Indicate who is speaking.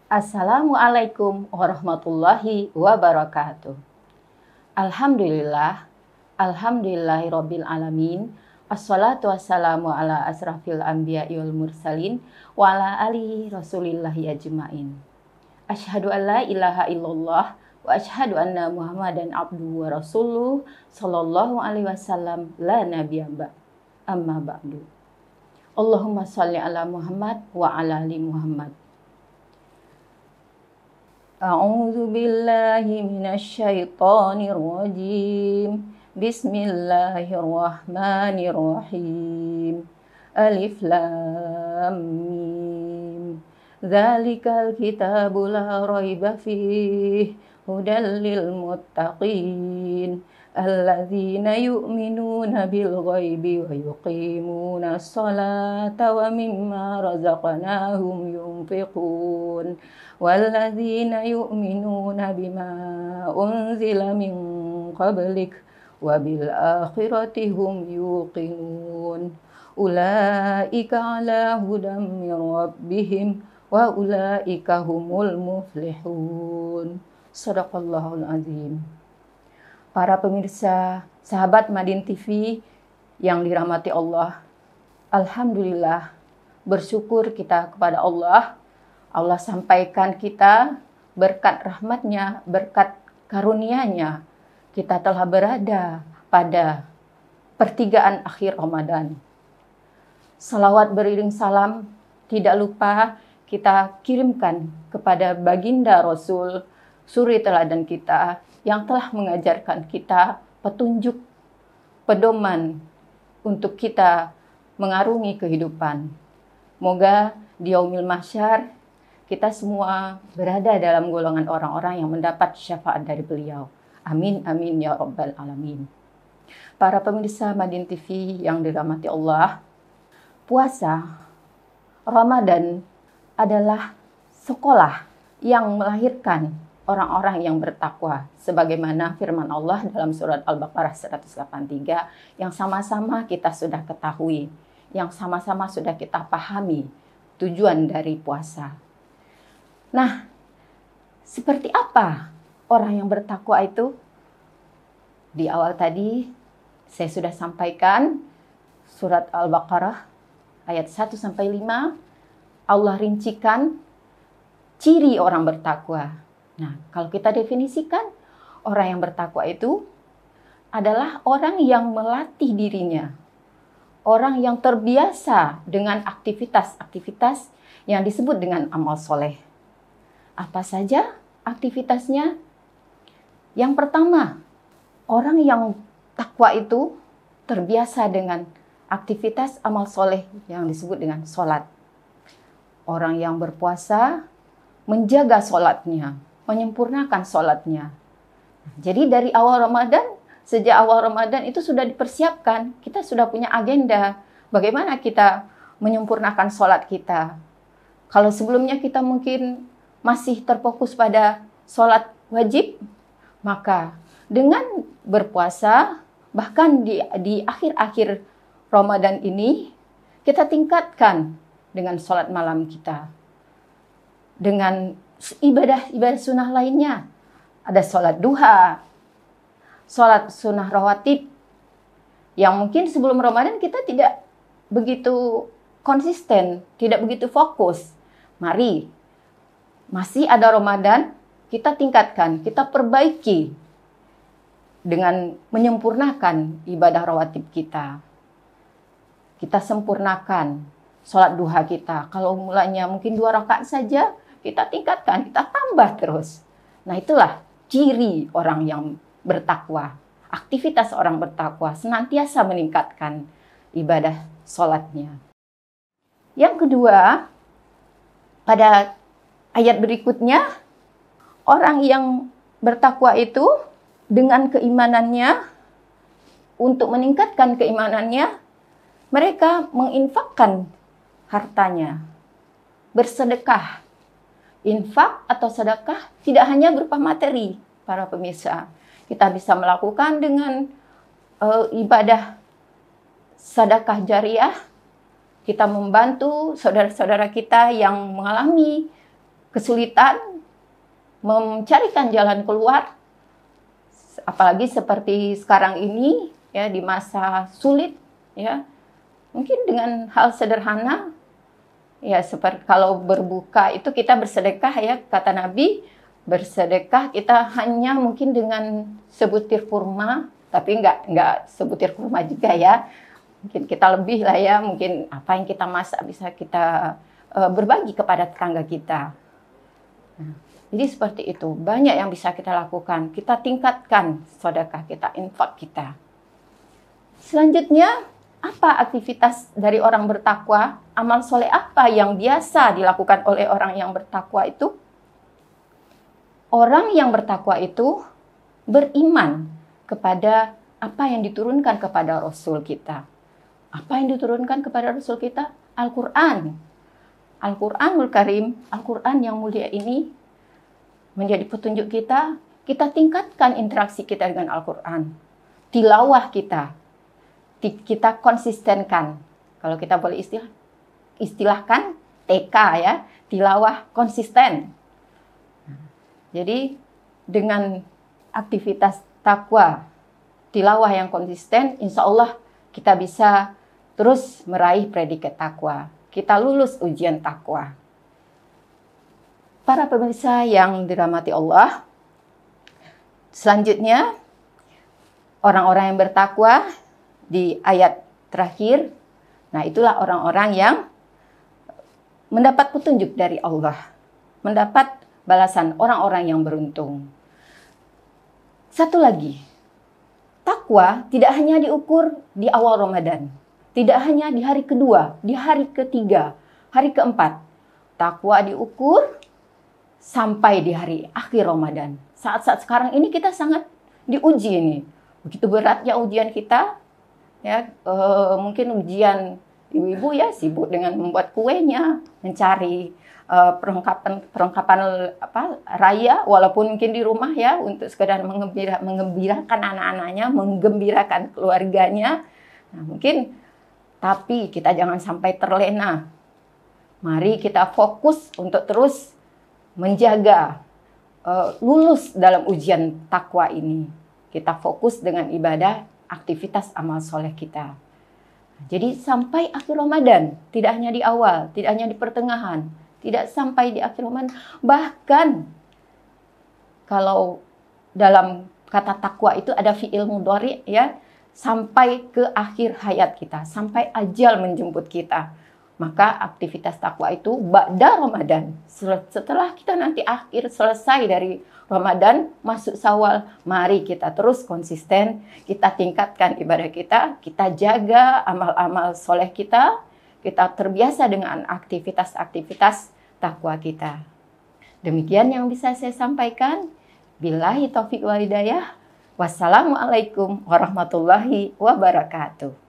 Speaker 1: Assalamualaikum warahmatullahi wabarakatuh. Alhamdulillah, alhamdulillahirabbil alamin. Assalatu wassalamu ala asrafil anbiya'i wal mursalin wa ala alihi rasulillahi ajmain. Asyhadu an la ilaha illallah wa asyhadu anna Muhammadan abduhu wa rasuluh sallallahu alaihi wasallam la nabiyya amma ba'du. Allahumma shalli ala Muhammad wa ala ali Muhammad. A'udzu billahi minasy syaithanir rajim. Bismillahirrahmanirrahim. Alif lam mim. Dzalikal kitabu la raiba fihi hudal lil muttaqin. Alladzina yu'minuna bil ghaibi wa yuqimuna sholata wa mimma razaqnahum yunfiqun. Walladzina yu'minuna bima unzila min qablik wa bil akhirati hum yuqinun. Ulaika ala hudam min rabbihim wa ulaika humul muflihun. Shadaqallahul azim. Para pemirsa, sahabat Madin TV yang dirahmati Allah, alhamdulillah, bersyukur kita kepada Allah. Allah sampaikan kita berkat rahmatnya, berkat karunia-Nya, kita telah berada pada pertigaan akhir Ramadan. Salawat beriring salam tidak lupa kita kirimkan kepada baginda Rasul, suri teladan kita, yang telah mengajarkan kita petunjuk, pedoman untuk kita mengarungi kehidupan. Moga di yaumil mahsyar kita semua berada dalam golongan orang-orang yang mendapat syafaat dari beliau. Amin, amin, ya rabbal alamin. Para pemirsa Madin TV yang dirahmati Allah, puasa Ramadan adalah sekolah yang melahirkan orang-orang yang bertakwa, sebagaimana firman Allah dalam surat Al-Baqarah 183 yang sama-sama kita sudah ketahui, yang sama-sama sudah kita pahami tujuan dari puasa. Nah, seperti apa orang yang bertakwa itu? Di awal tadi saya sudah sampaikan surat Al-Baqarah ayat 1-5, Allah rincikan ciri orang bertakwa. Nah, kalau kita definisikan, orang yang bertakwa itu adalah orang yang melatih dirinya. Orang yang terbiasa dengan aktivitas-aktivitas yang disebut dengan amal soleh. Apa saja aktivitasnya? Yang pertama, orang yang takwa itu terbiasa dengan aktivitas amal soleh yang disebut dengan sholat. Orang yang berpuasa menjaga sholatnya, menyempurnakan sholatnya. Jadi dari awal Ramadan, sejak awal Ramadan itu sudah dipersiapkan. Kita sudah punya agenda bagaimana kita menyempurnakan sholat kita. Kalau sebelumnya kita mungkin masih terfokus pada sholat wajib, maka dengan berpuasa, bahkan di akhir-akhir Ramadan ini, kita tingkatkan dengan sholat malam kita. Dengan ibadah sunnah lainnya. Ada sholat duha, sholat sunnah rawatib, yang mungkin sebelum Ramadan kita tidak begitu konsisten, tidak begitu fokus. Mari, masih ada Ramadan, kita tingkatkan, kita perbaiki dengan menyempurnakan ibadah rawatib kita. Kita sempurnakan sholat duha kita. Kalau mulanya mungkin 2 rakaat saja, kita tingkatkan, kita tambah terus. Nah, itulah ciri orang yang bertakwa. Aktivitas orang bertakwa senantiasa meningkatkan ibadah sholatnya. Yang kedua, pada ayat berikutnya, orang yang bertakwa itu dengan keimanannya, untuk meningkatkan keimanannya, mereka menginfakkan hartanya, bersedekah. Infak atau sedekah tidak hanya berupa materi, para pemirsa. Kita bisa melakukan dengan ibadah sedekah jariah. Kita membantu saudara-saudara kita yang mengalami kesulitan, mencarikan jalan keluar, apalagi seperti sekarang ini ya, di masa sulit ya. Mungkin dengan hal sederhana ya, seperti kalau berbuka itu kita bersedekah ya, kata Nabi, bersedekah kita hanya mungkin dengan sebutir kurma, tapi nggak sebutir kurma juga ya. Mungkin kita lebih lah ya, mungkin apa yang kita masak bisa kita berbagi kepada tetangga kita. Nah, jadi seperti itu, banyak yang bisa kita lakukan. Kita tingkatkan sedekah kita, infak kita. Selanjutnya, apa aktivitas dari orang bertakwa? Amal soleh apa yang biasa dilakukan oleh orang yang bertakwa itu? Orang yang bertakwa itu beriman kepada apa yang diturunkan kepada Rasul kita. Apa yang diturunkan kepada Rasul kita? Al-Quran. Al-Quranul Karim, Al-Quran yang mulia ini menjadi petunjuk kita. Kita tingkatkan interaksi kita dengan Al-Quran. Tilawah kita konsistenkan. Kalau kita boleh istilahkan TK ya, tilawah konsisten. Jadi dengan aktivitas takwa, tilawah yang konsisten, insya Allah kita bisa terus meraih predikat takwa. Kita lulus ujian takwa. Para pemirsa yang dirahmati Allah, selanjutnya orang-orang yang bertakwa di ayat terakhir, nah itulah orang-orang yang mendapat petunjuk dari Allah, mendapat balasan orang-orang yang beruntung. Satu lagi, takwa tidak hanya diukur di awal Ramadan, tidak hanya di hari kedua, di hari ketiga, hari keempat. Takwa diukur sampai di hari akhir Ramadan. Saat-saat sekarang ini kita sangat diuji ini. Begitu beratnya ujian kita, ya mungkin ujian ibu-ibu ya sibuk dengan membuat kuenya, mencari perlengkapan raya, walaupun mungkin di rumah ya, untuk sekedar mengembirakan anak-anaknya, menggembirakan keluarganya. Nah, mungkin, tapi kita jangan sampai terlena. Mari kita fokus untuk terus menjaga lulus dalam ujian takwa ini. Kita fokus dengan ibadah, aktivitas amal soleh kita. Jadi sampai akhir Ramadan, tidak hanya di awal, tidak hanya di pertengahan, tidak sampai di akhir Ramadan. Bahkan kalau dalam kata takwa itu ada fi'il mudhari ya, sampai ke akhir hayat kita, sampai ajal menjemput kita. Maka aktivitas takwa itu ba'da Ramadan. Setelah kita nanti akhir selesai dari Ramadan, masuk Syawal, mari kita terus konsisten, kita tingkatkan ibadah kita jaga amal-amal soleh kita terbiasa dengan aktivitas-aktivitas takwa kita. Demikian yang bisa saya sampaikan. Billahi taufiq wal hidayah. Wassalamualaikum warahmatullahi wabarakatuh.